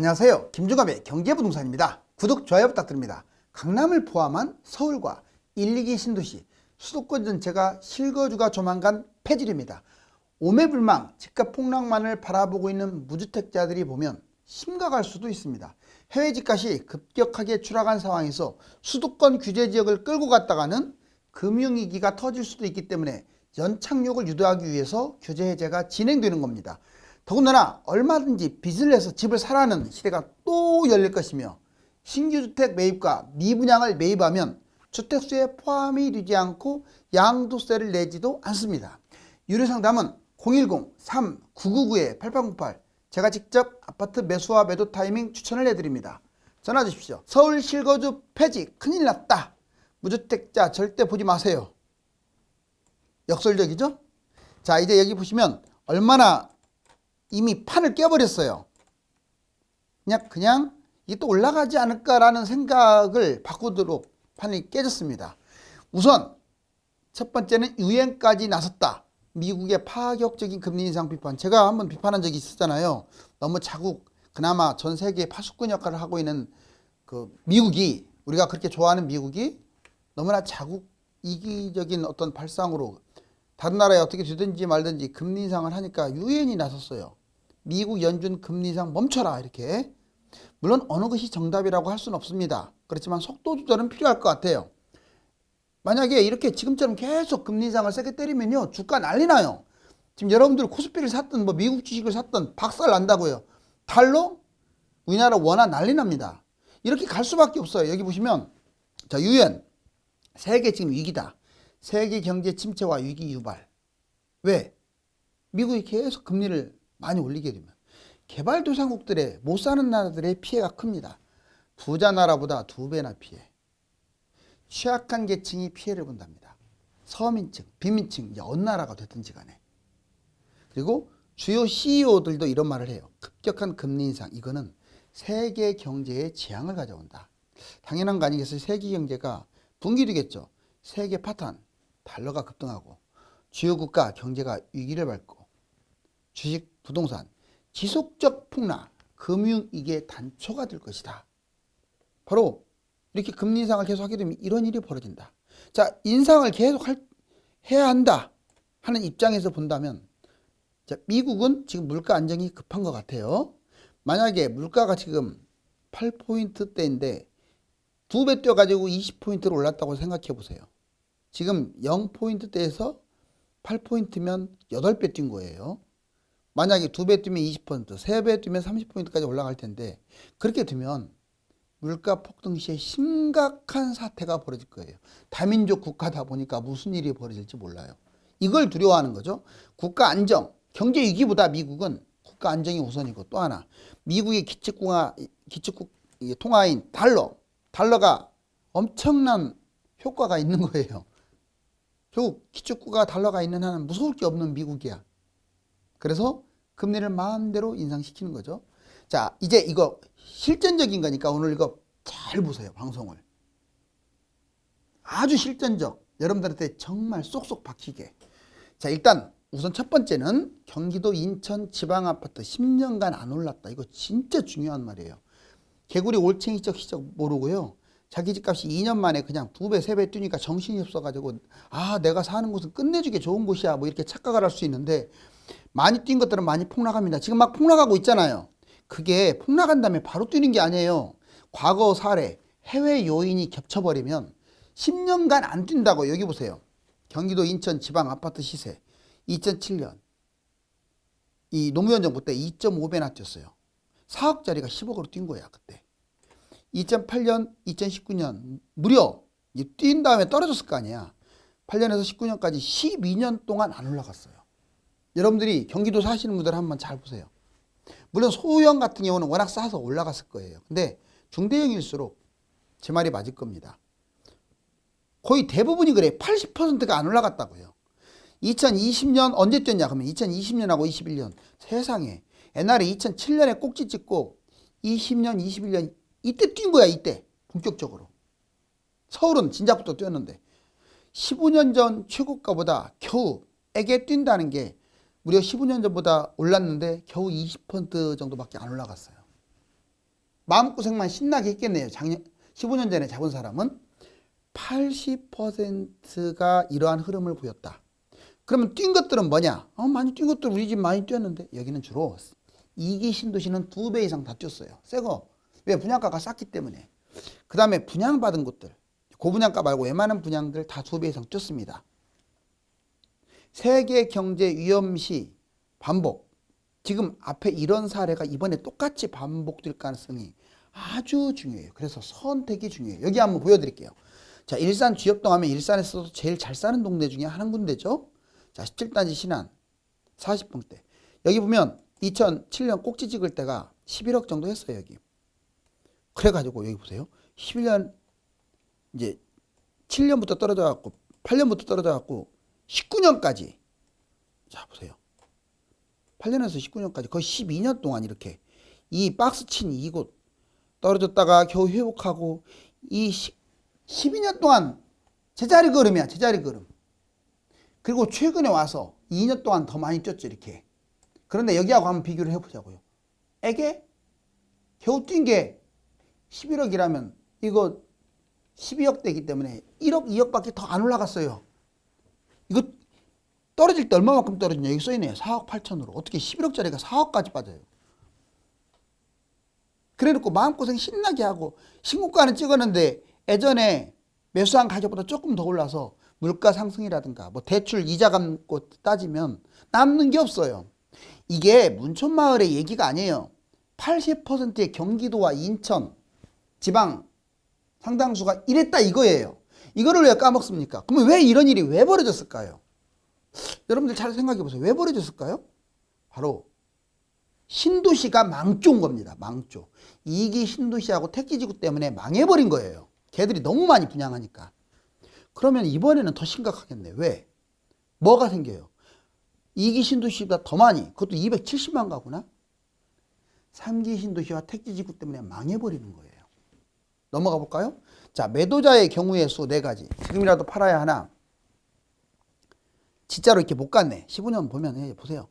안녕하세요. 김종갑의 경제부동산입니다. 구독, 좋아요 부탁드립니다. 강남을 포함한 서울과 1, 2기 신도시, 수도권 전체가 실거주가 조만간 폐지됩니다. 오매불망 집값 폭락만을 바라보고 있는 무주택자들이 보면 심각할 수도 있습니다. 해외 집값이 급격하게 추락한 상황에서 수도권 규제 지역을 끌고 갔다가는 금융위기가 터질 수도 있기 때문에 연착륙을 유도하기 위해서 규제 해제가 진행되는 겁니다. 더군다나 얼마든지 빚을 내서 집을 사라는 시대가 또 열릴 것이며, 신규 주택 매입과 미분양을 매입하면 주택수에 포함이 되지 않고 양도세를 내지도 않습니다. 유료상담은 010-3999-8808, 제가 직접 아파트 매수와 매도 타이밍 추천을 해드립니다. 전화 주십시오. 서울 실거주 폐지 큰일 났다. 무주택자 절대 보지 마세요. 역설적이죠? 자, 이제 여기 보시면 얼마나 이미 판을 깨버렸어요. 그냥 이게 또 올라가지 않을까라는 생각을 바꾸도록 판이 깨졌습니다. 우선 첫 번째는 유행까지 나섰다. 미국의 파격적인 금리 인상 비판. 제가 한번 비판한 적이 있었잖아요. 너무 자국, 그나마 전 세계의 파수꾼 역할을 하고 있는 그 미국이, 우리가 그렇게 좋아하는 미국이 너무나 자국 이기적인 어떤 발상으로 다른 나라에 어떻게 되든지 말든지 금리 인상을 하니까 유엔이 나섰어요. 미국 연준 금리 인상 멈춰라, 이렇게. 물론 어느 것이 정답이라고 할 수는 없습니다. 그렇지만 속도 조절은 필요할 것 같아요. 만약에 이렇게 지금처럼 계속 금리 인상을 세게 때리면요, 주가 난리 나요. 지금 여러분들 코스피를 샀든 뭐 미국 주식을 샀든 박살 난다고요. 달러, 우리나라 원화 난리 납니다. 이렇게 갈 수밖에 없어요. 여기 보시면 자, 유엔, 세계 지금 위기다. 세계 경제 침체와 위기 유발. 왜? 미국이 계속 금리를 많이 올리게 되면 개발도상국들의, 못 사는 나라들의 피해가 큽니다. 부자 나라보다 2배나 피해. 취약한 계층이 피해를 본답니다. 서민층, 빈민층, 이제 어느 나라가 됐든지 간에. 그리고 주요 CEO들도 이런 말을 해요. 급격한 금리 인상, 이거는 세계 경제에 재앙을 가져온다. 당연한 거 아니겠어요? 세계 경제가 붕괴되겠죠. 세계 파탄, 달러가 급등하고 주요 국가 경제가 위기를 밟고 주식, 부동산, 지속적 폭락, 금융위기의 단초가 될 것이다. 바로 이렇게 금리 인상을 계속 하게 되면 이런 일이 벌어진다. 자, 인상을 계속 해야 한다 하는 입장에서 본다면, 자, 미국은 지금 물가 안정이 급한 것 같아요. 만약에 물가가 지금 8포인트대인데 2배 뛰어가지고 20포인트로 올랐다고 생각해 보세요. 지금 0포인트대에서 8포인트면 8배 뛴 거예요. 만약에 2배 뛰면 20%, 3배 뛰면 30포인트까지 올라갈 텐데, 그렇게 되면 물가 폭등 시에 심각한 사태가 벌어질 거예요. 다민족 국가다 보니까 무슨 일이 벌어질지 몰라요. 이걸 두려워하는 거죠. 국가 안정, 경제 위기보다 미국은 국가 안정이 우선이고, 또 하나 미국의 기축 통화인 달러가 엄청난 효과가 있는 거예요. 결국 기축국가 달러가 있는 한은 무서울 게 없는 미국이야. 그래서 금리를 마음대로 인상시키는 거죠. 자, 이제 이거 실전적인 거니까 오늘 이거 잘 보세요. 방송을. 아주 실전적, 여러분들한테 정말 쏙쏙 박히게. 자, 일단 우선 첫 번째는 경기도 인천 지방아파트 10년간 안 올랐다. 이거 진짜 중요한 말이에요. 개구리 올챙이적 시적 모르고요. 자기 집값이 2년 만에 그냥 2배, 3배 뛰니까 정신이 없어가지고, 아, 내가 사는 곳은 끝내주게 좋은 곳이야, 뭐 이렇게 착각을 할 수 있는데, 많이 뛴 것들은 많이 폭락합니다. 지금 막 폭락하고 있잖아요. 그게 폭락한 다음에 바로 뛰는 게 아니에요. 과거 사례, 해외 요인이 겹쳐버리면 10년간 안 뛴다고. 여기 보세요. 경기도 인천 지방 아파트 시세 2007년 이 노무현 정부 때 2.5배나 뛰었어요. 4억짜리가 10억으로 뛴 거야, 그때. 2008년, 2019년 무려 뛴 다음에 떨어졌을 거 아니야. 8년에서 19년까지 12년 동안 안 올라갔어요. 여러분들이 경기도 사시는 분들 한번 잘 보세요. 물론 소형 같은 경우는 워낙 싸서 올라갔을 거예요. 근데 중대형일수록 제 말이 맞을 겁니다. 거의 대부분이 그래. 80%가 안 올라갔다고요. 2020년 언제 뛰었냐? 그러면 2020년하고 21년. 세상에. 옛날에 2007년에 꼭지 찍고 20년, 21년 이때 뛴 거야, 이때. 본격적으로. 서울은 진작부터 뛰었는데 15년 전 최고가보다 겨우 애게 뛴다는 게 무려 15년 전보다 올랐는데 겨우 20% 정도밖에 안 올라갔어요. 마음고생만 신나게 했겠네요. 작년 15년 전에 잡은 사람은 80%가 이러한 흐름을 보였다. 그러면 뛴 것들은 뭐냐? 많이 뛴 것들 우리 집 많이 뛰었는데 여기는 주로 2기 신도시는 2배 이상 다 뛰었어요. 새거. 왜? 분양가가 쌌기 때문에. 그 다음에 분양받은 곳들. 고분양가 말고 웬만한 분양들 다 2배 이상 뛰었습니다. 세계 경제 위험시 반복. 지금 앞에 이런 사례가 이번에 똑같이 반복될 가능성이 아주 중요해요. 그래서 선택이 중요해요. 여기 한번 보여드릴게요. 자, 일산 주엽동 하면 일산에서도 제일 잘 사는 동네 중에 한 군데죠. 자, 17단지 신안 40평대. 여기 보면 2007년 꼭지 찍을 때가 11억 정도 했어요. 여기. 그래가지고 여기 보세요. 11년 이제 7년부터 떨어져 갖고 8년부터 떨어져 갖고 19년까지. 자, 보세요. 8년에서 19년까지 거의 12년 동안 이렇게 이 박스 친 이곳 떨어졌다가 겨우 회복하고 이 12년 동안 제자리 걸음이야. 제자리 걸음. 그리고 최근에 와서 2년 동안 더 많이 뛰었죠. 이렇게. 그런데 여기하고 한번 비교를 해보자고요. 에게 겨우 뛴 게 11억이라면 이거 12억대이기 때문에 1억, 2억밖에 더 안 올라갔어요. 이거 떨어질 때 얼마만큼 떨어지냐 여기 써있네요. 4억 8천으로. 어떻게 11억짜리가 4억까지 빠져요. 그래놓고 마음고생 신나게 하고 신고가는 찍었는데 예전에 매수한 가격보다 조금 더 올라서 물가 상승이라든가 뭐 대출 이자 감고 따지면 남는 게 없어요. 이게 문촌마을의 얘기가 아니에요. 80%의 경기도와 인천 지방 상당수가 이랬다 이거예요. 이거를 왜 까먹습니까? 그러면 왜 이런 일이 왜 벌어졌을까요? 여러분들 잘 생각해 보세요. 왜 벌어졌을까요? 바로 신도시가 망조인 겁니다. 망조. 2기 신도시하고 택지지구 때문에 망해버린 거예요. 걔들이 너무 많이 분양하니까. 그러면 이번에는 더 심각하겠네. 왜? 뭐가 생겨요? 2기 신도시보다 더 많이, 그것도 270만 가구나? 3기 신도시와 택지지구 때문에 망해버리는 거예요. 넘어가 볼까요? 자, 매도자의 경우의 수 4가지. 지금이라도 팔아야 하나? 진짜로 이렇게 못 갔네. 15년 보면 보세요.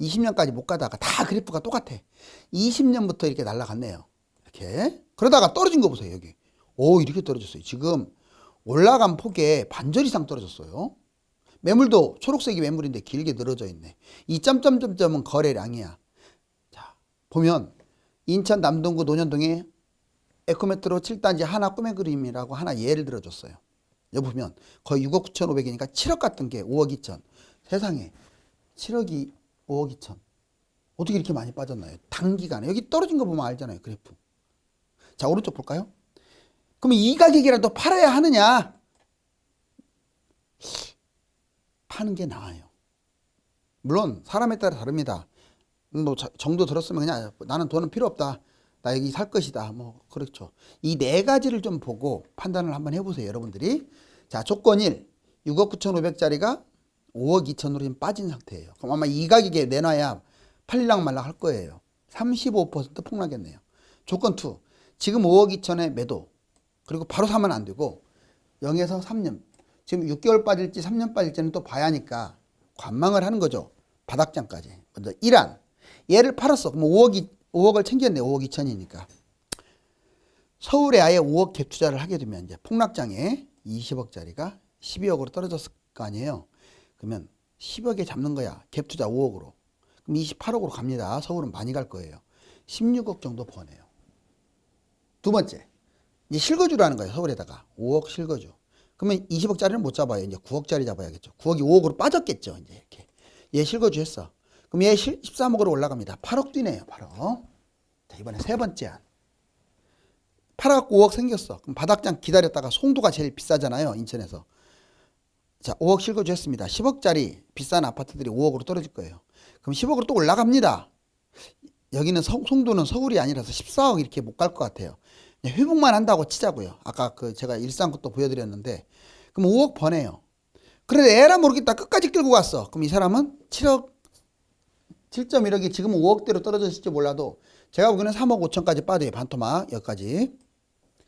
20년까지 못 가다가 다 그래프가 똑같아. 20년부터 이렇게 날아갔네요. 이렇게. 그러다가 떨어진 거 보세요. 여기. 오, 이렇게 떨어졌어요. 지금 올라간 폭에 반절 이상 떨어졌어요. 매물도 초록색이 매물인데 길게 늘어져 있네. 이 점점점점은 거래량이야. 자, 보면 인천 남동구 논현동에 에코메트로 7단지 하나 꿈의 그림이라고 하나 예를 들어줬어요. 여기 보면 거의 6억 9,500이니까 7억 같은 게 5억 2천. 세상에 7억이 5억 2천. 어떻게 이렇게 많이 빠졌나요? 단기간에. 여기 떨어진 거 보면 알잖아요. 그래프. 자, 오른쪽 볼까요? 그럼 이 가격이라도 팔아야 하느냐? 파는 게 나아요. 물론 사람에 따라 다릅니다. 뭐 정도 들었으면 그냥 나는 돈은 필요 없다. 나 여기 살 것이다. 뭐 그렇죠. 이 4가지를 좀 보고 판단을 한번 해보세요. 여러분들이. 자, 조건 1. 6억 9,500짜리가 5억 2천으로 지금 빠진 상태예요. 그럼 아마 이 가격에 내놔야 팔릴락 말락 할 거예요. 35% 폭락했네요. 조건 2. 지금 5억 2천에 매도. 그리고 바로 사면 안 되고 0에서 3년. 지금 6개월 빠질지 3년 빠질지는 또 봐야 하니까 관망을 하는 거죠. 바닥장까지. 먼저 1안. 얘를 팔았어. 그럼 5억을 챙겼네. 5억 2천이니까. 서울에 아예 5억 갭 투자를 하게 되면 이제 폭락장에 20억짜리가 12억으로 떨어졌을 거 아니에요. 그러면 10억에 잡는 거야. 갭 투자 5억으로. 그럼 28억으로 갑니다. 서울은 많이 갈 거예요. 16억 정도 버네요. 두 번째. 이제 실거주라는 거예요. 서울에다가. 5억 실거주. 그러면 20억짜리는 못 잡아요. 이제 9억짜리 잡아야겠죠. 9억이 5억으로 빠졌겠죠. 이제 이렇게. 얘 실거주 했어. 그럼 얘 13억으로 올라갑니다. 8억 뛰네요. 8억. 자, 이번에 세 번째 안. 팔아갖고 5억 생겼어. 그럼 바닥장 기다렸다가 송도가 제일 비싸잖아요. 인천에서. 자, 5억 실거주 했습니다. 10억짜리 비싼 아파트들이 5억으로 떨어질 거예요. 그럼 10억으로 또 올라갑니다. 여기는 송도는 서울이 아니라서 14억 이렇게 못 갈 것 같아요. 회복만 한다고 치자고요. 아까 제가 일산 것도 보여드렸는데 그럼 5억 버네요. 그런데 에라 모르겠다 끝까지 끌고 갔어. 그럼 이 사람은 7.1억이 지금 5억대로 떨어졌을지 몰라도 제가 보기에는 3억 5천까지 빠져요. 반토막 여기까지.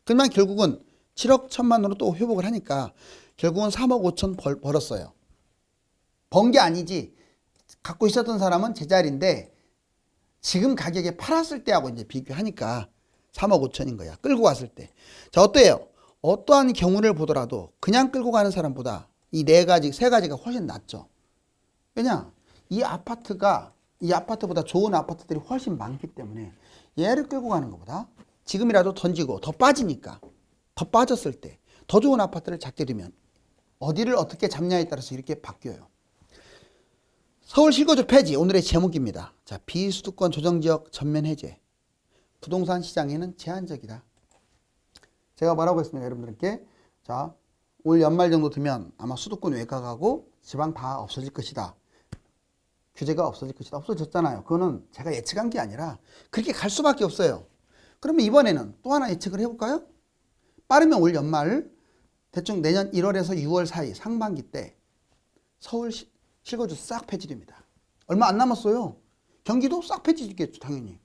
그러면 결국은 7억 1천만으로 또 회복을 하니까 결국은 3억 5천 벌었어요. 번 게 아니지. 갖고 있었던 사람은 제자리인데 지금 가격에 팔았을 때하고 이제 비교하니까 3억 5천인 거야. 끌고 갔을 때. 자, 어때요? 어떠한 경우를 보더라도 그냥 끌고 가는 사람보다 이 네 가지, 세 가지가 훨씬 낫죠. 왜냐? 이 아파트보다 좋은 아파트들이 훨씬 많기 때문에 얘를 끌고 가는 것보다 지금이라도 던지고 더 빠지니까 더 빠졌을 때 더 좋은 아파트를 잡게 되면 어디를 어떻게 잡냐에 따라서 이렇게 바뀌어요. 서울 실거주 폐지 오늘의 제목입니다. 자, 비수도권 조정지역 전면 해제. 부동산 시장에는 제한적이다. 제가 뭐라고 했습니까? 여러분들께 자, 올 연말 정도 되면 아마 수도권 외곽하고 지방 다 없어질 것이다. 규제가 없어질 것이다. 없어졌잖아요. 그거는 제가 예측한 게 아니라 그렇게 갈 수밖에 없어요. 그러면 이번에는 또 하나 예측을 해볼까요? 빠르면 올 연말 대충 내년 1월에서 6월 사이 상반기 때 서울 실거주 싹 폐지됩니다. 얼마 안 남았어요. 경기도 싹 폐지되겠죠. 당연히.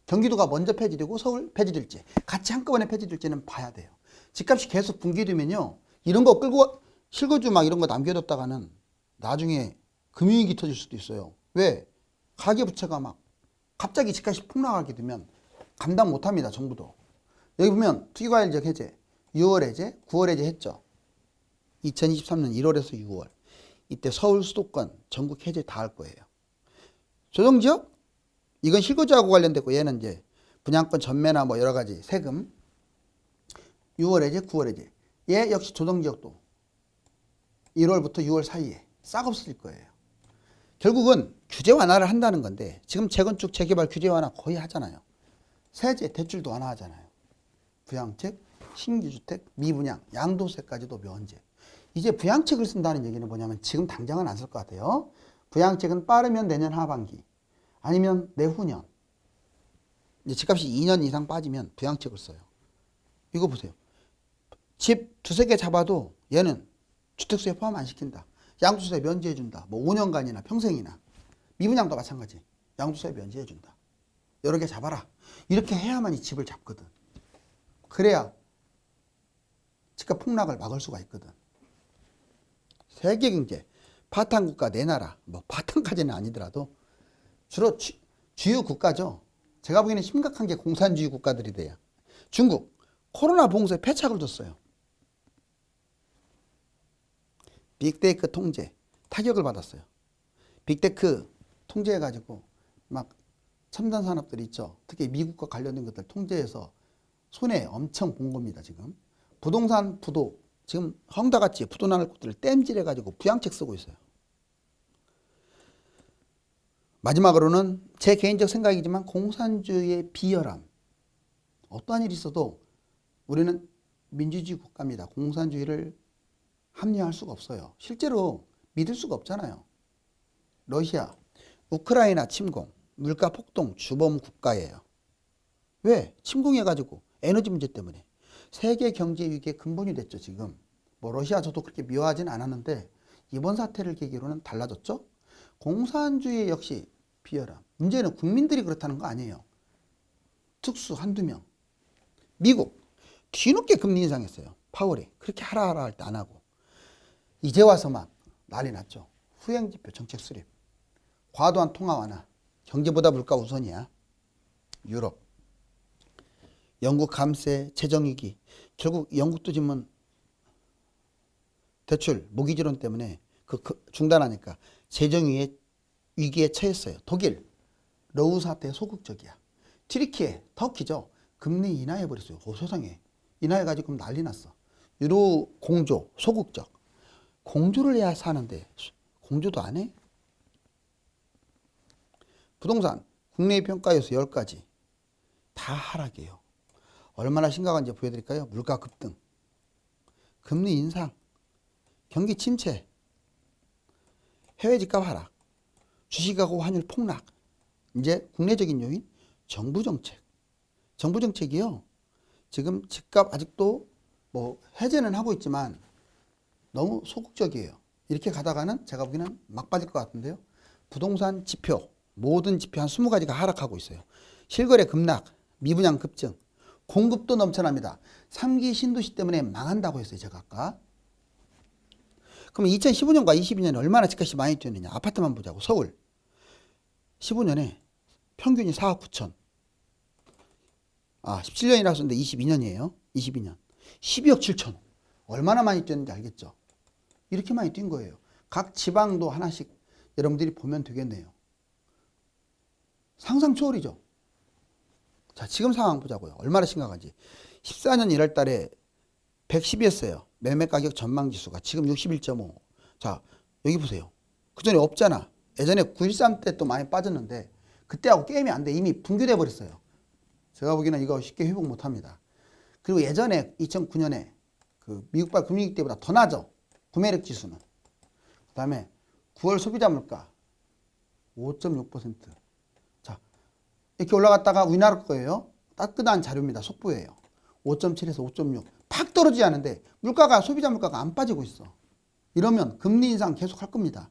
경기도가 먼저 폐지되고 서울 폐지될지 같이 한꺼번에 폐지될지는 봐야 돼요. 집값이 계속 붕괴되면요. 이런 거 끌고 실거주 막 이런 거 남겨뒀다가는 나중에 금융위기 터질 수도 있어요. 왜? 가계부채가 막 갑자기 집값이 폭락하게 되면 감당 못합니다. 정부도. 여기 보면 투기과열지역 해제 6월 해제 9월 해제 했죠. 2023년 1월에서 6월 이때 서울 수도권 전국 해제 다 할 거예요. 조정지역 이건 실거주하고 관련됐고 얘는 이제 분양권 전매나 뭐 여러 가지 세금 6월 해제 9월 해제 얘 역시 조정지역도 1월부터 6월 사이에 싹 없어질 거예요. 결국은 규제 완화를 한다는 건데 지금 재건축 재개발 규제 완화 거의 하잖아요. 세제 대출도 완화하잖아요. 부양책 신규주택 미분양 양도세까지도 면제. 이제 부양책을 쓴다는 얘기는 뭐냐면 지금 당장은 안 쓸 것 같아요. 부양책은 빠르면 내년 하반기 아니면 내후년. 이제 집값이 2년 이상 빠지면 부양책을 써요. 이거 보세요. 집 두세 개 잡아도 얘는 주택수에 포함 안 시킨다. 양도세 면제해준다. 뭐 5년간이나 평생이나. 미분양도 마찬가지. 양도세 면제해준다. 여러 개 잡아라. 이렇게 해야만 이 집을 잡거든. 그래야 집값 폭락을 막을 수가 있거든. 세계 경제, 파탄 국가 내 나라, 뭐 파탄까지는 아니더라도 주로 주요 국가죠. 제가 보기에는 심각한 게 공산주의 국가들이 돼요. 중국, 코로나 봉쇄 패착을 줬어요. 빅테크 통제, 타격을 받았어요. 빅테크 통제해가지고 막 첨단 산업들 있죠. 특히 미국과 관련된 것들 통제해서 손해 엄청 본 겁니다. 지금. 부동산 부도, 지금 헝다같이 부도 나는 곳들을 땜질해가지고 부양책 쓰고 있어요. 마지막으로는 제 개인적 생각이지만 공산주의의 비열함. 어떠한 일이 있어도 우리는 민주주의 국가입니다. 공산주의를 합리화할 수가 없어요. 실제로 믿을 수가 없잖아요. 러시아, 우크라이나 침공, 물가 폭등 주범 국가예요. 왜? 침공해가지고 에너지 문제 때문에 세계 경제 위기의 근본이 됐죠. 지금 뭐 러시아 저도 그렇게 미워하진 않았는데 이번 사태를 계기로는 달라졌죠. 공산주의 역시 비열함. 문제는 국민들이 그렇다는 거 아니에요. 특수 한두 명. 미국 뒤늦게 금리 인상했어요. 파월이 그렇게 하라 할 때 안 하고 이제 와서 막 난리 났죠. 후행지표 정책 수립, 과도한 통화 완화, 경제보다 물가 우선이야. 유럽, 영국 감세, 재정위기. 결국 영국도 지금 대출 모기지론 때문에 중단하니까 재정위기에 처했어요. 독일, 러우 사태 소극적이야. 튀르키예, 터키죠. 금리 인하해버렸어요. 세상에. 인하해가지고 난리 났어. 유로 공조, 소극적. 공조를 해야 사는데 공조도 안 해? 부동산, 국내 평가에서 10가지 다 하락이에요. 얼마나 심각한지 보여드릴까요? 물가 급등, 금리 인상, 경기 침체, 해외 집값 하락, 주식하고 환율 폭락. 이제 국내적인 요인, 정부 정책. 정부 정책이요. 지금 집값 아직도 뭐 해제는 하고 있지만 너무 소극적이에요. 이렇게 가다가는 제가 보기에는 막 빠질 것 같은데요. 부동산 지표, 모든 지표 한 20가지가 하락하고 있어요. 실거래 급락, 미분양 급증, 공급도 넘쳐납니다. 3기 신도시 때문에 망한다고 했어요. 제가 아까. 그럼 2015년과 22년에 얼마나 집값이 많이 뛰었느냐. 아파트만 보자고. 서울 15년에 평균이 4억 9천. 17년이라고 썼는데 22년이에요. 22년. 12억 7천. 얼마나 많이 뛰었는지 알겠죠? 이렇게 많이 뛴 거예요. 각 지방도 하나씩 여러분들이 보면 되겠네요. 상상 초월이죠. 자, 지금 상황 보자고요. 얼마나 심각한지. 14년 1월 달에 110이었어요. 매매 가격 전망 지수가. 지금 61.5. 자, 여기 보세요. 그 전에 없잖아. 예전에 9.13 때 또 많이 빠졌는데 그때하고 게임이 안 돼. 이미 붕괴돼 버렸어요. 제가 보기에는 이거 쉽게 회복 못 합니다. 그리고 예전에 2009년에 그 미국발 금융위기 때보다 더 낮아. 구매력 지수는. 그 다음에 9월 소비자 물가 5.6%. 자, 이렇게 올라갔다가 우리나라 거예요. 따끈한 자료입니다. 속보예요. 5.7에서 5.6. 팍 떨어지지 않은데 물가가 소비자 물가가 안 빠지고 있어. 이러면 금리 인상 계속 할 겁니다.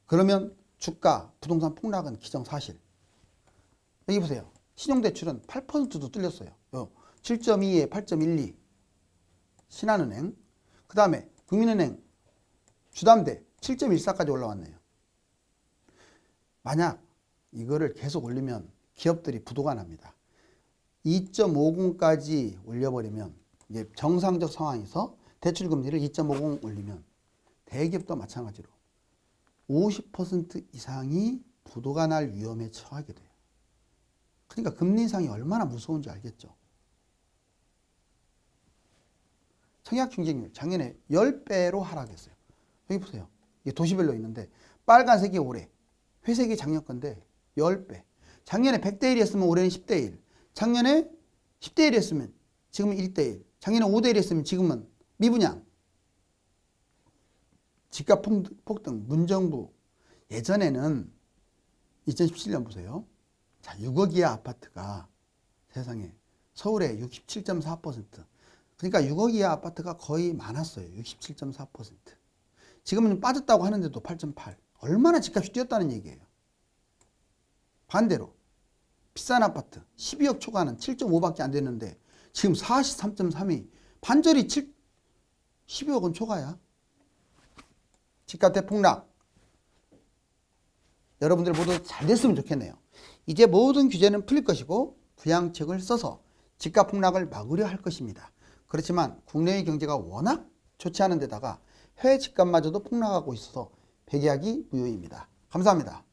그러면 주가, 부동산 폭락은 기정사실. 여기 보세요. 신용대출은 8%도 뚫렸어요. 7.2에 8.12. 신한은행. 그 다음에 국민은행 주담대 7.14까지 올라왔네요. 만약 이거를 계속 올리면 기업들이 부도가 납니다. 2.50까지 올려버리면 이제 정상적 상황에서 대출금리를 2.50 올리면 대기업도 마찬가지로 50% 이상이 부도가 날 위험에 처하게 돼요. 그러니까 금리 인상이 얼마나 무서운지 알겠죠. 청약 경쟁률 작년에 10배로 하락했어요. 여기 보세요. 이게 도시별로 있는데 빨간색이 올해, 회색이 작년 건데 10배. 작년에 100대 1이었으면 올해는 10대 1. 작년에 10대 1이었으면 지금은 1대 1. 작년에 5대 1이었으면 지금은 미분양. 집값 폭등, 문정부. 예전에는 2017년 보세요. 자, 6억 이하 아파트가 세상에 서울에 67.4%. 그러니까 6억 이하 아파트가 거의 많았어요. 67.4%. 지금은 빠졌다고 하는데도 8.8. 얼마나 집값이 뛰었다는 얘기예요. 반대로 비싼 아파트 12억 초과는 7.5밖에 안 됐는데 지금 43.3이 반절이 12억은 초과야. 집값 대폭락. 여러분들 모두 잘 됐으면 좋겠네요. 이제 모든 규제는 풀릴 것이고 부양책을 써서 집값 폭락을 막으려 할 것입니다. 그렇지만 국내의 경제가 워낙 좋지 않은 데다가 해외 집값마저도 폭락하고 있어서 배기하기 무효입니다. 감사합니다.